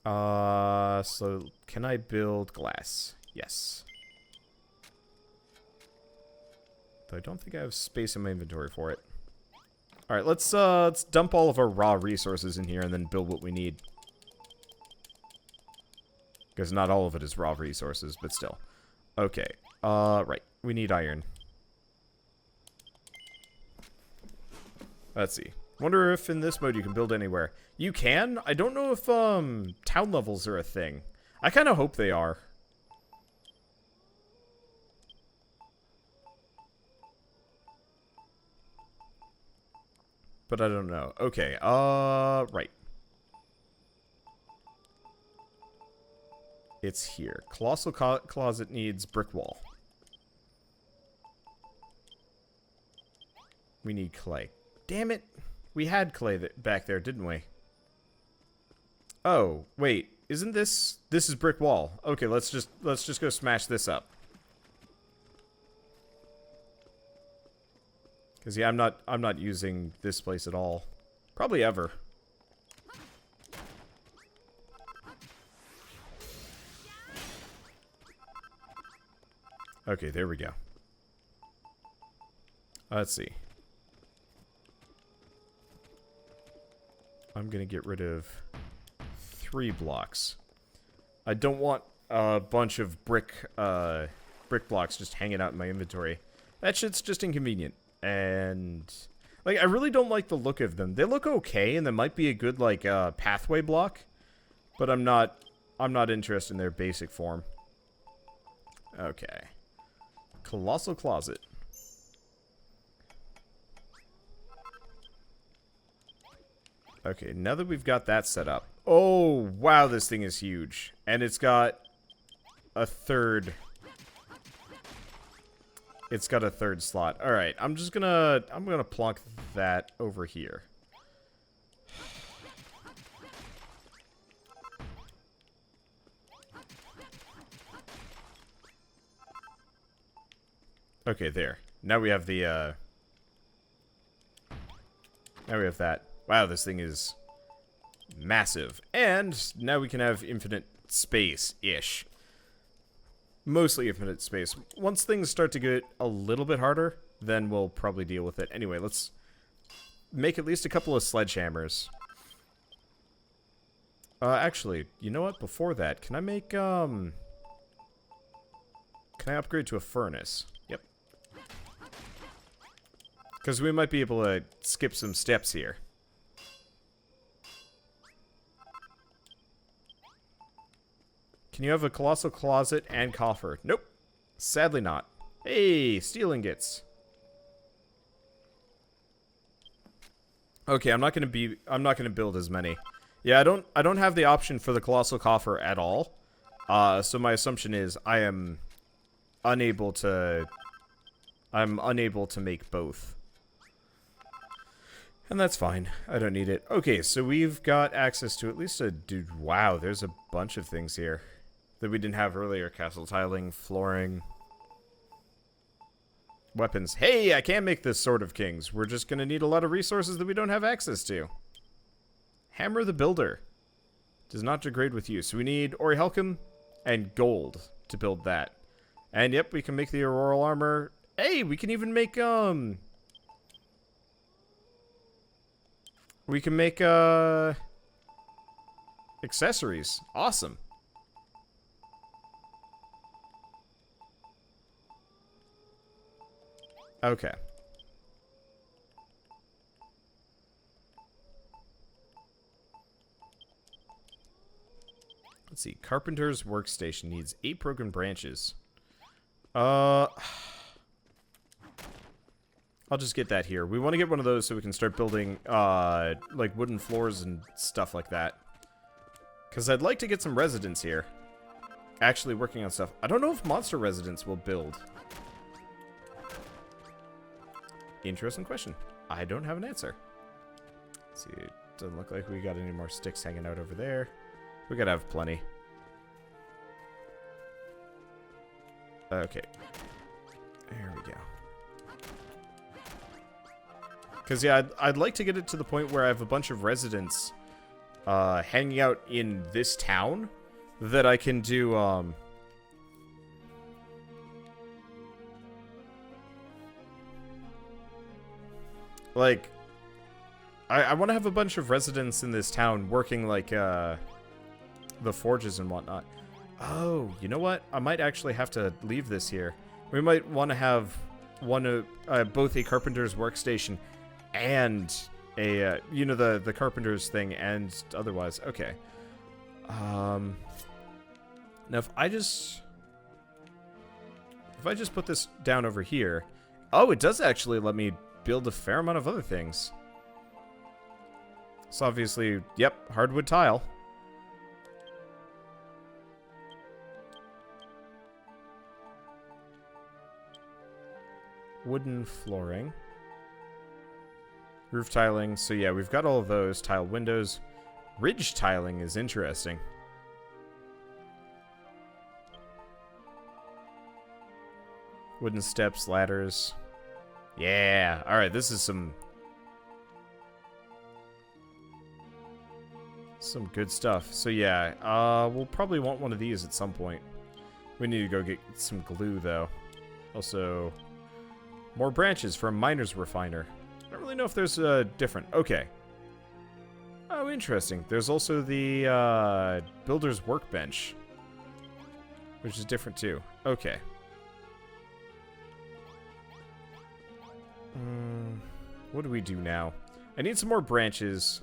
So can I build glass? Yes. Though I don't think I have space in my inventory for it. All right, let's dump all of our raw resources in here and then build what we need. Because not all of it is raw resources, but still. Okay. Right. We need iron. Let's see. Wonder if in this mode you can build anywhere. You can? I don't know if town levels are a thing. I kind of hope they are. But I don't know. Okay, right. It's here. Colossal closet needs brick wall. We need clay. Damn it. We had clay back there, didn't we? Oh, wait. Isn't this... This is brick wall. Okay, let's just go smash this up. Because, yeah, I'm not using this place at all. Probably ever. Okay, there we go. Let's see. I'm gonna get rid of 3 blocks. I don't want a bunch of brick blocks just hanging out in my inventory. That shit's just inconvenient. And like, I really don't like the look of them. They look okay, and they might be a good like pathway block, but I'm not interested in their basic form. Okay. Colossal closet. Okay, now that we've got that set up. Oh, wow, this thing is huge. And it's got a third... It's got a third slot. Alright, I'm gonna plonk that over here. Okay, there. Now we have the, now we have that. Wow, this thing is massive. And now we can have infinite space-ish. Mostly infinite space. Once things start to get a little bit harder, then we'll probably deal with it. Anyway, let's make at least a couple of sledgehammers. Actually, you know what? Before that, can I make, can I upgrade to a furnace? Yep. Because we might be able to skip some steps here. Can you have a colossal closet and coffer? Nope. Sadly not. Hey, steel ingots. Okay, I'm not gonna build as many. Yeah, I don't have the option for the colossal coffer at all. So my assumption is I'm unable to make both. And that's fine. I don't need it. Okay, so we've got access to at least a... Dude, wow, there's a bunch of things here that we didn't have earlier. Castle tiling, flooring, weapons. Hey, I can make this Sword of Kings. We're just going to need a lot of resources that we don't have access to. Hammer the Builder. Does not degrade with use. So we need Orichalcum and gold to build that. And yep, we can make the Auroral Armor. Hey, we can even make, we can make, accessories. Awesome. Okay. Let's see. Carpenter's workstation needs 8 broken branches. I'll just get that here. We want to get one of those so we can start building, like wooden floors and stuff like that. Because I'd like to get some residents here. Actually working on stuff. I don't know if monster residents will build. Interesting question. I don't have an answer. Let's see. It doesn't look like we got any more sticks hanging out over there. We gotta have plenty. Okay. There we go. Because, yeah, I'd like to get it to the point where I have a bunch of residents hanging out in this town that I can do, like, I want to have a bunch of residents in this town working, like, the forges and whatnot. Oh, you know what? I might actually have to leave this here. We might want to have both a carpenter's workstation and a, you know, the carpenter's thing and otherwise. Okay. Now if I just put this down over here. Oh, it does actually let me build a fair amount of other things. So obviously, yep, hardwood tile. Wooden flooring. Roof tiling. So yeah, we've got all of those. Tile windows. Ridge tiling is interesting. Wooden steps, ladders. Yeah. Alright, this is some good stuff. So yeah, we'll probably want one of these at some point. We need to go get some glue, though. Also, more branches for a miner's refiner. I don't really know if there's a different... Okay. Oh, interesting. There's also the builder's workbench, which is different, too. Okay. What do we do now? I need some more branches.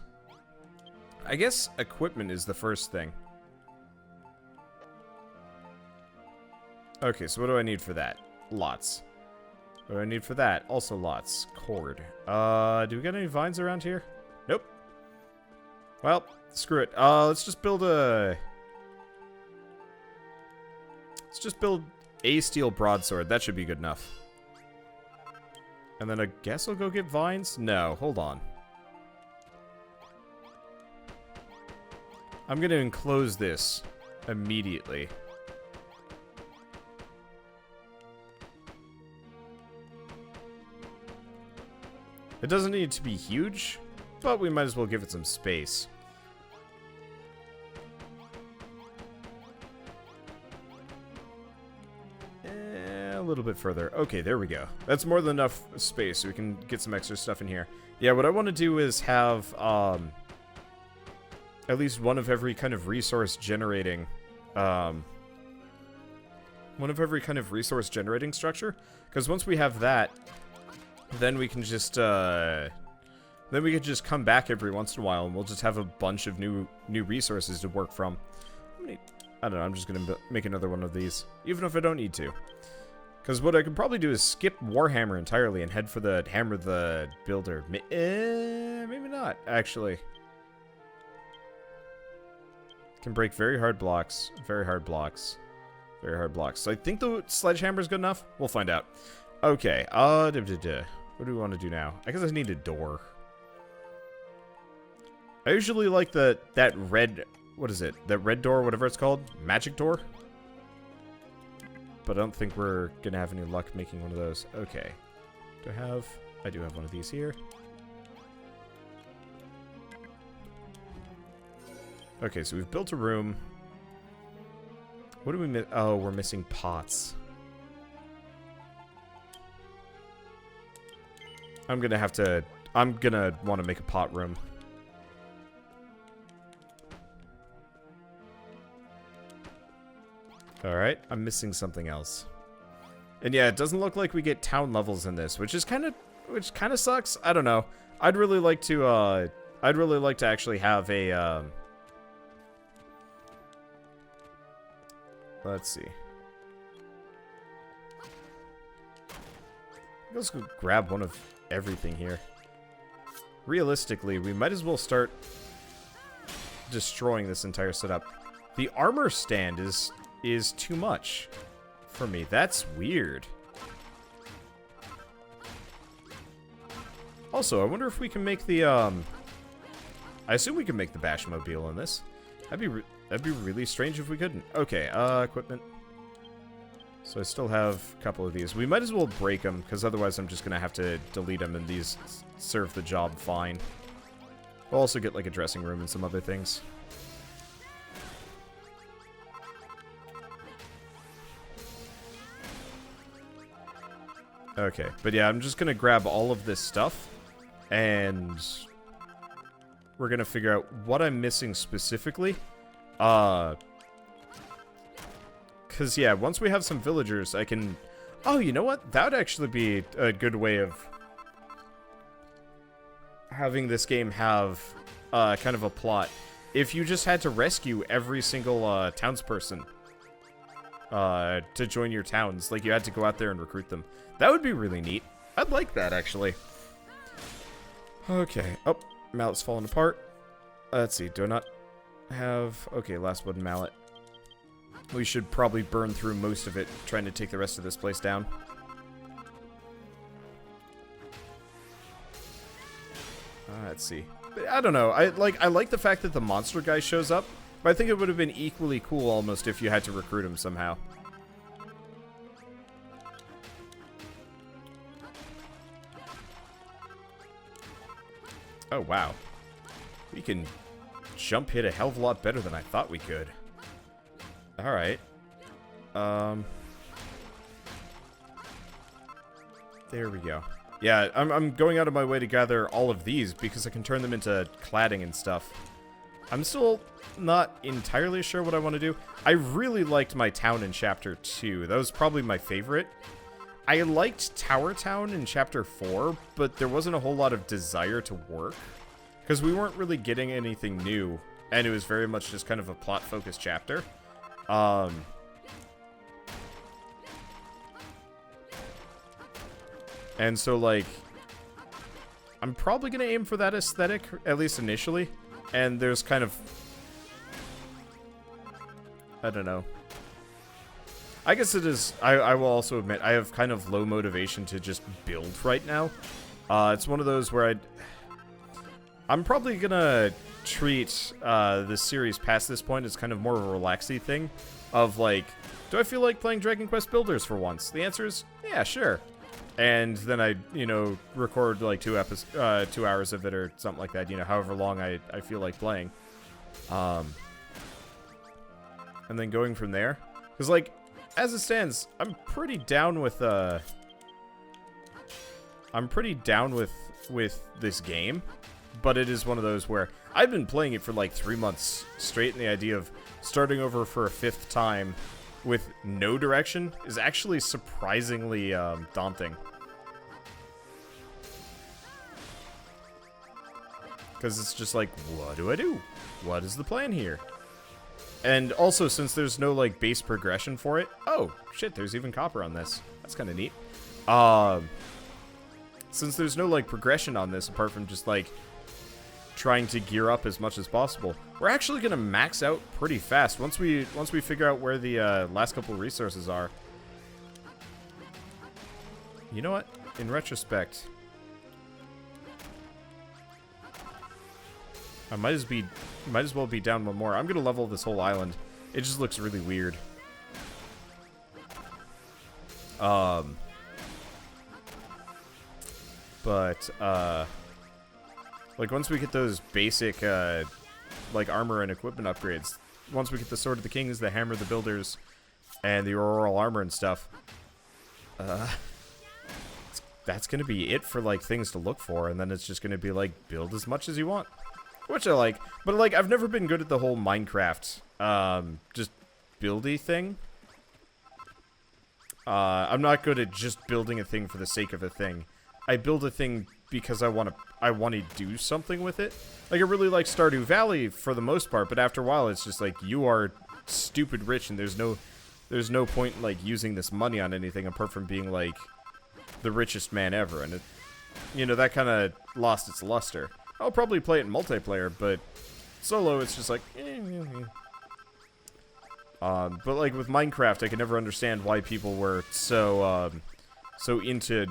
I guess equipment is the first thing. Okay, so what do I need for that? Lots. What do I need for that? Also lots. Cord. Do we got any vines around here? Nope. Well, screw it. Let's just build a... Let's just build a steel broadsword. That should be good enough. And then I guess I'll go get vines? No, hold on. I'm gonna enclose this immediately. It doesn't need to be huge, but we might as well give it some space. A little bit further. Okay, there we go. That's more than enough space, so we can get some extra stuff in here. Yeah, what I want to do is have at least one of every kind of resource generating structure, because once we have that, then we can just come back every once in a while and we'll just have a bunch of new resources to work from. I don't know, I'm just gonna make another one of these, even if I don't need to. Because what I could probably do is skip Warhammer entirely and head for the Hammer the Builder. Maybe not, actually. Can break very hard blocks, very hard blocks, very hard blocks. So I think the sledgehammer is good enough. We'll find out. Okay, what do we want to do now? I guess I need a door. I usually like that red, what is it? That red door, whatever it's called? Magic door? But I don't think we're gonna have any luck making one of those. Okay. I do have one of these here. Okay, so we've built a room. What do we miss? Oh, we're missing pots. I'm gonna want to make a pot room. Alright, I'm missing something else. And yeah, it doesn't look like we get town levels in this, which kind of sucks. I don't know. I'd really like to actually have a let's see. Let's go grab one of everything here. Realistically, we might as well start destroying this entire setup. The armor stand is too much for me. That's weird. Also, I wonder if we can make the I assume we can make the Bashmobile in this. That'd be really strange if we couldn't. Okay, equipment. So I still have a couple of these. We might as well break them, because otherwise I'm just going to have to delete them, and these serve the job fine. We'll also get, like, a dressing room and some other things. Okay, but yeah, I'm just gonna grab all of this stuff, and we're gonna figure out what I'm missing specifically. Cause yeah, once we have some villagers, I can... Oh, you know what? That would actually be a good way of having this game have kind of a plot. If you just had to rescue every single townsperson to join your towns, like you had to go out there and recruit them. That would be really neat. I'd like that, actually. Okay. Oh, mallet's falling apart. Let's see. Do I not have... Okay, last wooden mallet. We should probably burn through most of it, trying to take the rest of this place down. Let's see. But I don't know. I like the fact that the monster guy shows up, but I think it would have been equally cool almost if you had to recruit him somehow. Oh, wow. We can jump hit a hell of a lot better than I thought we could. Alright. There we go. Yeah, I'm going out of my way to gather all of these because I can turn them into cladding and stuff. I'm still not entirely sure what I want to do. I really liked my town in Chapter 2. That was probably my favorite. I liked Tower Town in Chapter 4, but there wasn't a whole lot of desire to work. Because we weren't really getting anything new, and it was very much just kind of a plot-focused chapter. And so, like, I'm probably going to aim for that aesthetic, at least initially. And there's kind of... I don't know. I guess it is... I will also admit, I have kind of low motivation to just build right now. It's one of those where I'm probably going to treat this series past this point as kind of more of a relaxing thing. Of, like, do I feel like playing Dragon Quest Builders for once? The answer is, yeah, sure. And then I, you know, record, like, 2 hours of it or something like that, you know, however long I feel like playing. And then going from there. Because, like, as it stands, I'm pretty down with this game. But it is one of those where I've been playing it for, like, 3 months straight, and the idea of starting over for a 5th time with no direction is actually surprisingly daunting. Because it's just like, what do I do? What is the plan here? And also, since there's no, like, base progression for it... Oh, shit, there's even copper on this. That's kind of neat. Since there's no, like, progression on this, apart from just, like, trying to gear up as much as possible, we're actually going to max out pretty fast once we figure out where the last couple resources are. You know what? In retrospect, I might as well be down one more. I'm going to level this whole island. It just looks really weird. Like, once we get those basic, like, armor and equipment upgrades, once we get the Sword of the Kings, the Hammer of the Builders, and the Auroral Armor and stuff, that's gonna be it for, like, things to look for, and then it's just gonna be, like, build as much as you want. Which I like. But, like, I've never been good at the whole Minecraft, just buildy thing. I'm not good at just building a thing for the sake of a thing. I build a thing because I want to do something with it. Like, I really like Stardew Valley for the most part, but after a while it's just like, you are stupid rich and there's no point in, like, using this money on anything apart from being, like, the richest man ever. And it, you know, that kind of lost its luster. I'll probably play it in multiplayer, but solo it's just like, but, like, with Minecraft, I can never understand why people were so into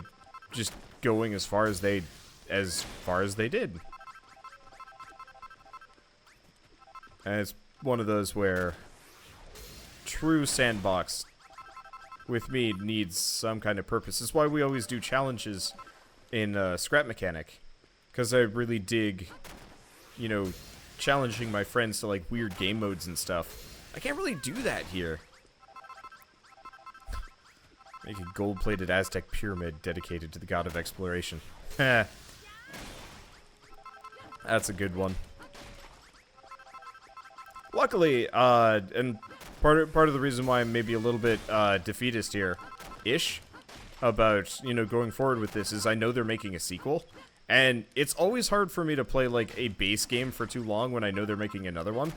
just going as far as they did. And it's one of those where true sandbox with me needs some kind of purpose. That's why we always do challenges in scrap mechanic, because I really dig you know, challenging my friends to, like, weird game modes and stuff. I can't really do that here. Make a gold-plated Aztec pyramid dedicated to the god of exploration. Heh. That's a good one. Luckily, and part of the reason why I'm maybe a little bit defeatist here-ish about, you know, going forward with this is I know they're making a sequel. And it's always hard for me to play, like, a base game for too long when I know they're making another one.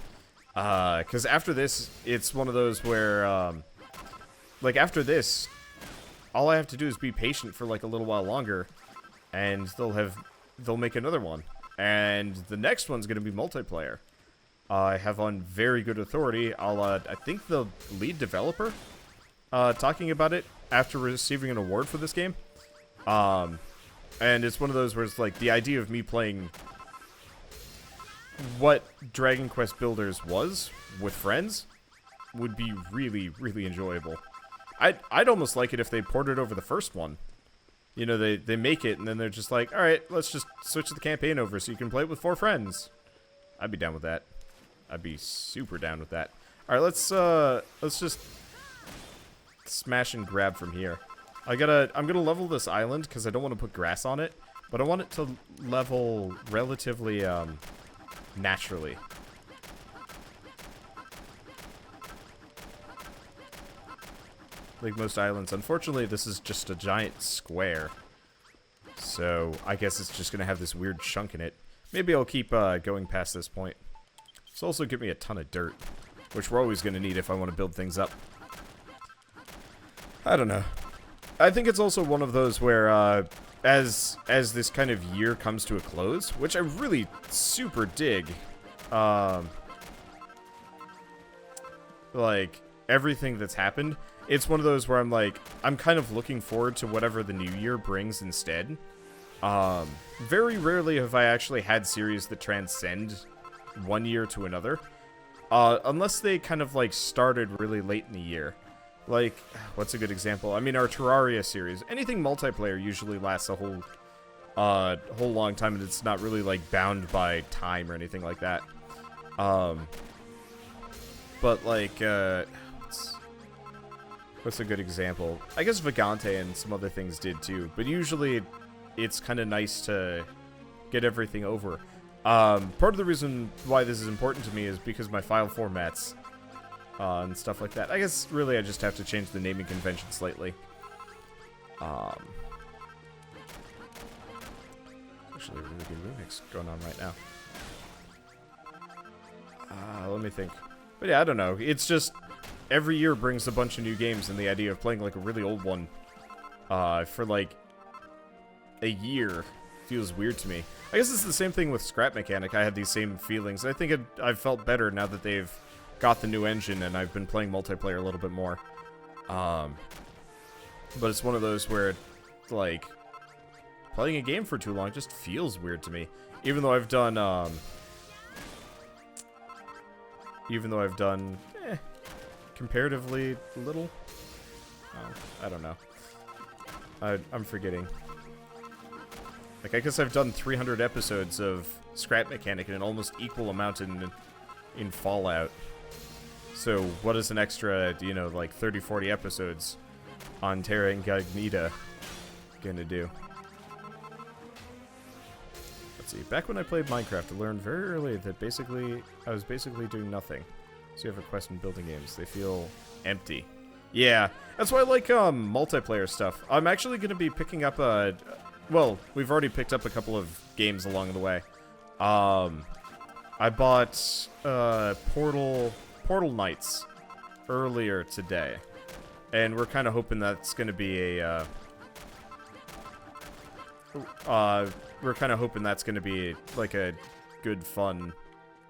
Because after this, it's one of those where, like, after this, all I have to do is be patient for, like, a little while longer, and they'll make another one. And the next one's going to be multiplayer. I have on very good authority, I think the lead developer, talking about it after receiving an award for this game. And it's one of those where it's like, the idea of me playing what Dragon Quest Builders was with friends would be really, really enjoyable. I'd almost like it if they ported over the first one. You know, they make it, and then they're just like, alright, let's just switch the campaign over so you can play it with 4 friends. I'd be down with that. I'd be super down with that. Alright, let's just smash and grab from here. I'm gonna level this island, because I don't want to put grass on it, but I want it to level relatively, naturally. Like most islands. Unfortunately, this is just a giant square. So, I guess it's just gonna have this weird chunk in it. Maybe I'll keep, going past this point. This will also give me a ton of dirt, which we're always gonna need if I want to build things up. I don't know. I think it's also one of those where, as this kind of year comes to a close, which I really super dig, like, everything that's happened, it's one of those where I'm like, I'm kind of looking forward to whatever the new year brings instead. Very rarely have I actually had series that transcend one year to another, unless they kind of, like, started really late in the year. Like, what's a good example? I mean, our Terraria series. Anything multiplayer usually lasts a whole long time, and it's not really, like, bound by time or anything like that. But, like, what's a good example? I guess Vagante and some other things did, too. But usually, it's kind of nice to get everything over. Part of the reason why this is important to me is because my file formats and stuff like that. I guess, really, I just have to change the naming convention slightly. Actually, a really good remix going on right now. Let me think. But yeah, I don't know. It's just, every year brings a bunch of new games, and the idea of playing, like, a really old one for, like, a year feels weird to me. I guess it's the same thing with Scrap Mechanic. I had these same feelings. I think I've felt better now that they've got the new engine, and I've been playing multiplayer a little bit more. But it's one of those where, like, playing a game for too long just feels weird to me. Even though I've done, comparatively little. I don't know. I'm forgetting. Like, I guess I've done 300 episodes of Scrap Mechanic and an almost equal amount in Fallout. So, what is an extra, you know, like 30, 40 episodes on Terra Incognita gonna do? Let's see. Back when I played Minecraft, I learned very early that I was basically doing nothing. So you have a quest in building games. They feel empty. Yeah, that's why I like multiplayer stuff. I'm actually gonna be picking up well, we've already picked up a couple of games along the way. I bought Portal Knights earlier today, and we're kind of hoping that's going to be a like a good fun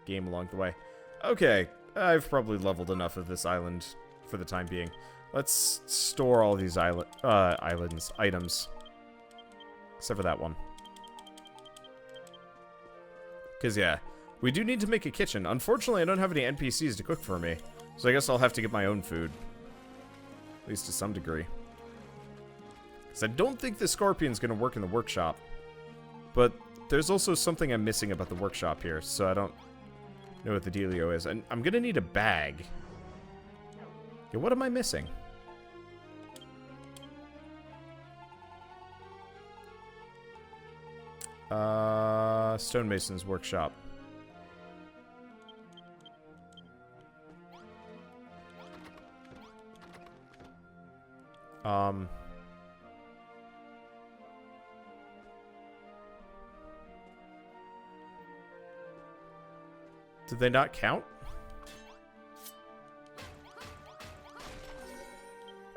game along the way. Okay, I've probably leveled enough of this island for the time being. Let's store all these items, except for that one. Because, yeah, we do need to make a kitchen. Unfortunately, I don't have any NPCs to cook for me, so I guess I'll have to get my own food. At least to some degree. Because I don't think the scorpion's going to work in the workshop. But there's also something I'm missing about the workshop here, so I don't know what the dealio is. And I'm gonna need a bag. Yeah, what am I missing? Stonemason's workshop. Did they not count?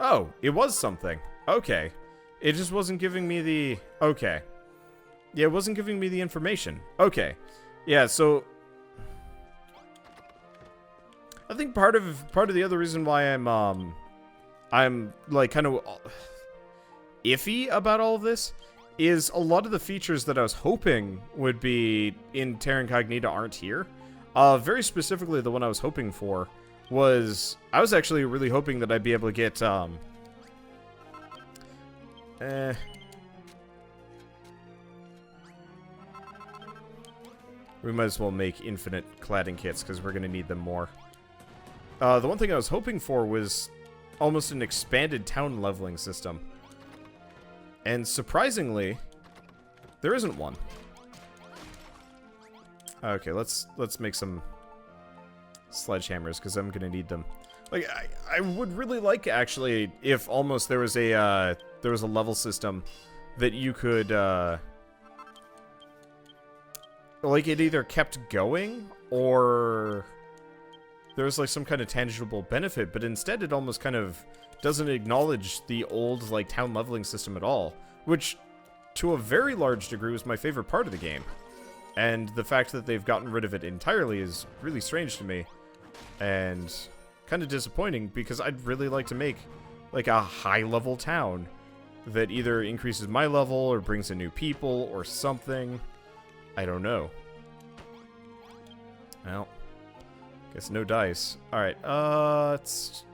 Oh, it was something. Okay. It just wasn't giving me the... Okay. Yeah, it wasn't giving me the information. Okay. Yeah, so... I think part of the other reason why I'm like kind of iffy about all of this is a lot of the features that I was hoping would be in Terra Incognita aren't here. Very specifically, the one I was hoping for was... I was actually really hoping that I'd be able to get, we might as well make infinite cladding kits, because we're going to need them more. The one thing I was hoping for was almost an expanded town leveling system. And surprisingly, there isn't one. Okay, let's make some sledgehammers, because I'm gonna need them. Like, I would really like, actually, if almost there was a level system that you could, like, it either kept going, or there was, like, some kind of tangible benefit, but instead it almost kind of doesn't acknowledge the old, like, town leveling system at all, which, to a very large degree, was my favorite part of the game. And the fact that they've gotten rid of it entirely is really strange to me. And kind of disappointing, because I'd really like to make, like, a high-level town that either increases my level or brings in new people or something. I don't know. Well, guess no dice. Alright, let's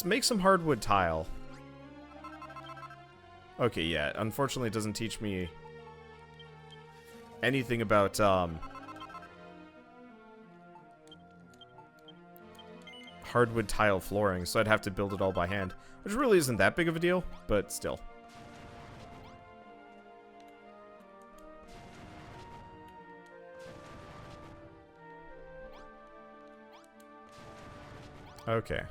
make some hardwood tile. Okay, yeah, unfortunately it doesn't teach me anything about, hardwood tile flooring, so I'd have to build it all by hand, which really isn't that big of a deal, but still. Okay.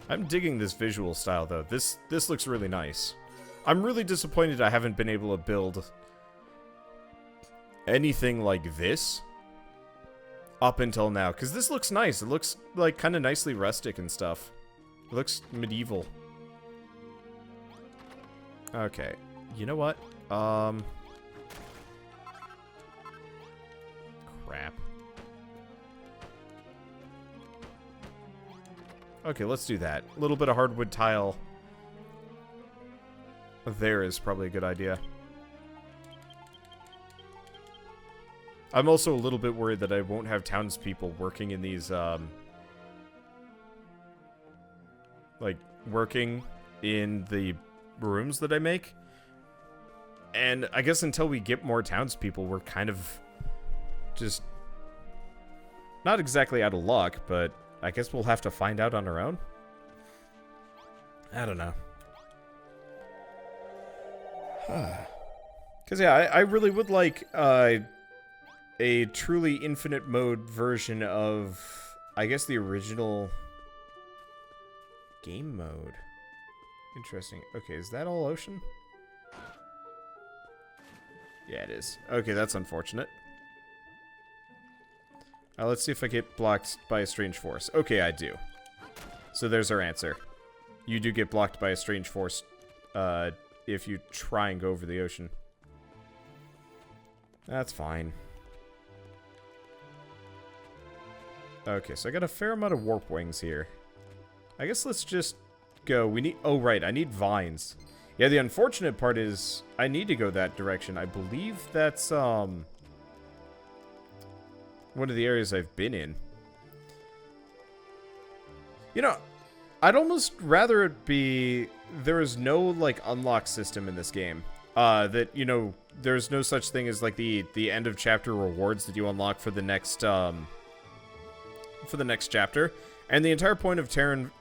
I'm digging this visual style, though. This looks really nice. I'm really disappointed I haven't been able to build anything like this up until now, because this looks nice. It looks, like, kind of nicely rustic and stuff. It looks medieval. Okay. You know what? Crap. Okay, let's do that. A little bit of hardwood tile there is probably a good idea. I'm also a little bit worried that I won't have townspeople working in these, like, working in the rooms that I make. And I guess until we get more townspeople, we're kind of just not exactly out of luck, but I guess we'll have to find out on our own. I don't know. Because, yeah, I really would like a truly infinite mode version of, I guess, the original game mode. Interesting. Okay, is that all ocean? Yeah, it is. Okay, that's unfortunate. Let's see if I get blocked by a strange force. Okay, I do. So there's our answer. You do get blocked by a strange force if you try and go over the ocean. That's fine. Okay, so I got a fair amount of warp wings here. I guess let's just go. We need... Oh, right, I need vines. Yeah, the unfortunate part is I need to go that direction. I believe that's, one of the areas I've been in. You know, I'd almost rather it be there is no like unlock system in this game. That, you know, there's no such thing as like the end of chapter rewards that you unlock for the next chapter. And the entire point of Terra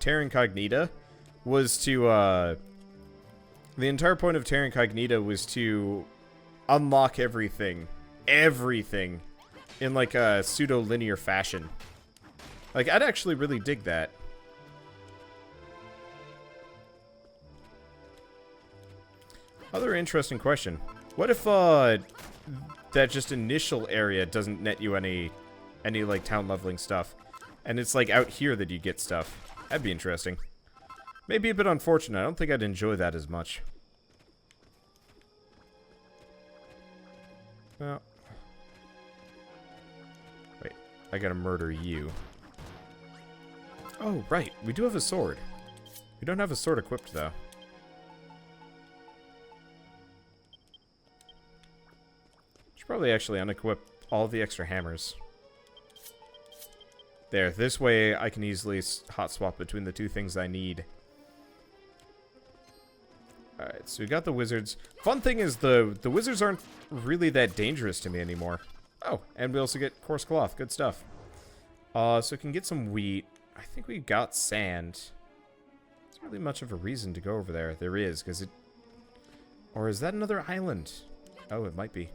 Incognita was to unlock everything in like a pseudo-linear fashion. Like, I'd actually really dig that. Other interesting question. What if that just initial area doesn't net you any like town leveling stuff, and it's like out here that you get stuff? That'd be interesting. Maybe a bit unfortunate. I don't think I'd enjoy that as much. Well, wait, I gotta murder you. Oh, right, we do have a sword. We don't have a sword equipped, though. Should probably actually unequip all the extra hammers. There, this way I can easily hot swap between the two things I need. Alright, so we got the wizards. Fun thing is the wizards aren't really that dangerous to me anymore. Oh, and we also get coarse cloth. Good stuff. So we can get some wheat. I think we got sand. There's really much of a reason to go over there. There is, because it... Or is that another island? Oh, it might be.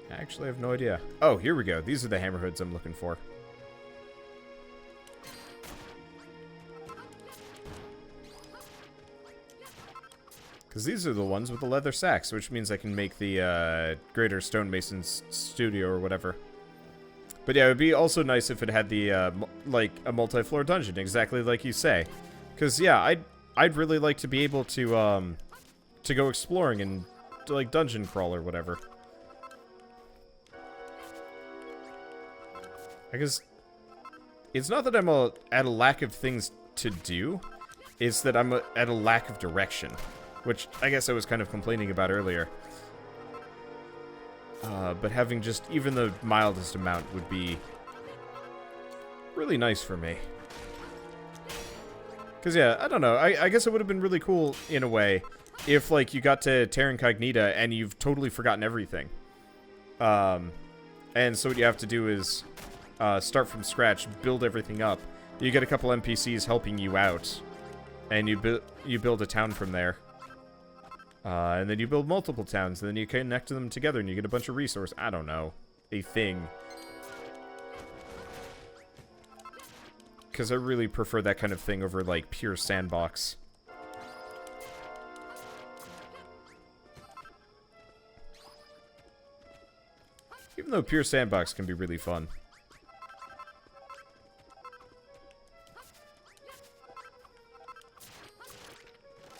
I actually have no idea. Oh, here we go. These are the hammerhoods I'm looking for. Because these are the ones with the leather sacks, which means I can make the Greater Stonemason's Studio or whatever. But yeah, it would be also nice if it had the, like, a multi-floor dungeon, exactly like you say. Because, yeah, I'd really like to be able to go exploring and, like, dungeon crawl or whatever. I guess it's not that I'm at a lack of things to do, it's that I'm at a lack of direction, which I guess I was kind of complaining about earlier. But having just even the mildest amount would be really nice for me. Because, yeah, I don't know, I guess it would have been really cool, in a way, if, like, you got to Terra Incognita and you've totally forgotten everything. And so what you have to do is... start from scratch, build everything up. You get a couple NPCs helping you out, and you build a town from there. And then you build multiple towns, and then you connect them together, and you get a bunch of resources. I don't know. A thing. Because I really prefer that kind of thing over, like, pure sandbox. Even though pure sandbox can be really fun.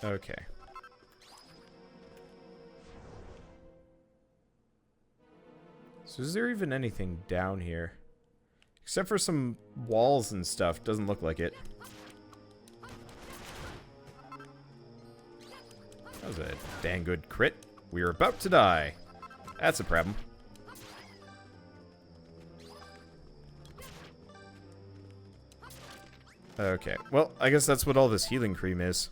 Okay. So is there even anything down here? Except for some walls and stuff. Doesn't look like it. That was a dang good crit. We are about to die. That's a problem. Okay. Well, I guess that's what all this healing cream is.